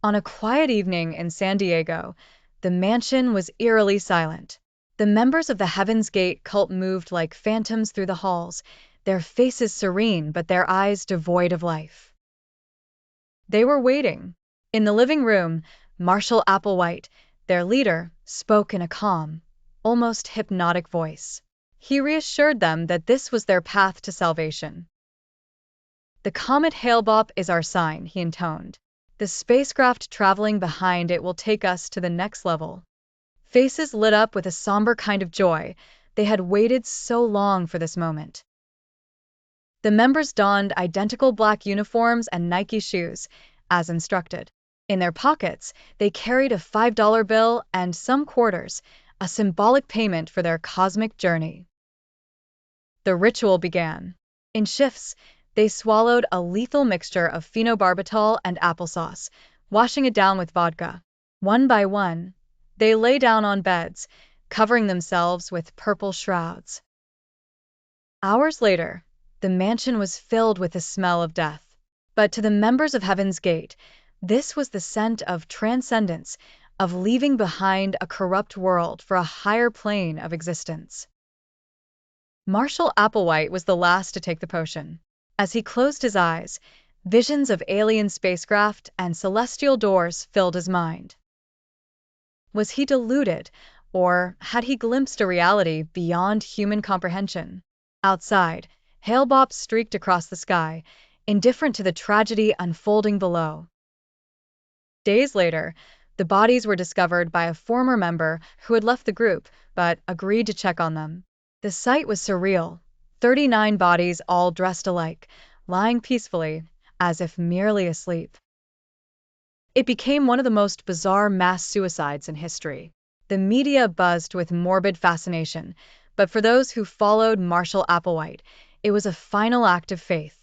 On a quiet evening in San Diego, the mansion was eerily silent. The members of the Heaven's Gate cult moved like phantoms through the halls, their faces serene but their eyes devoid of life. They were waiting. In the living room, Marshall Applewhite, their leader, spoke in a calm, almost hypnotic voice. He reassured them that this was their path to salvation. "The comet Hale-Bopp is our sign," he intoned. "The spacecraft traveling behind it will take us to the next level." Faces lit up with a somber kind of joy. They had waited so long for this moment. The members donned identical black uniforms and Nike shoes, as instructed. In their pockets, they carried a $5 bill and some quarters, a symbolic payment for their cosmic journey. The ritual began. In shifts, they swallowed a lethal mixture of phenobarbital and applesauce, washing it down with vodka. One by one, they lay down on beds, covering themselves with purple shrouds. Hours later, the mansion was filled with the smell of death. But to the members of Heaven's Gate, this was the scent of transcendence, of leaving behind a corrupt world for a higher plane of existence. Marshall Applewhite was the last to take the potion. As he closed his eyes, visions of alien spacecraft and celestial doors filled his mind. Was he deluded, or had he glimpsed a reality beyond human comprehension? Outside, Hale-Bopp streaked across the sky, indifferent to the tragedy unfolding below. Days later, the bodies were discovered by a former member who had left the group but agreed to check on them. The sight was surreal. 39 bodies all dressed alike, lying peacefully, as if merely asleep. It became one of the most bizarre mass suicides in history. The media buzzed with morbid fascination, but for those who followed Marshall Applewhite, it was a final act of faith.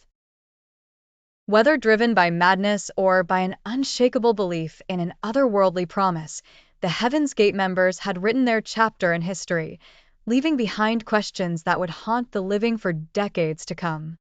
Whether driven by madness or by an unshakable belief in an otherworldly promise, the Heaven's Gate members had written their chapter in history, leaving behind questions that would haunt the living for decades to come.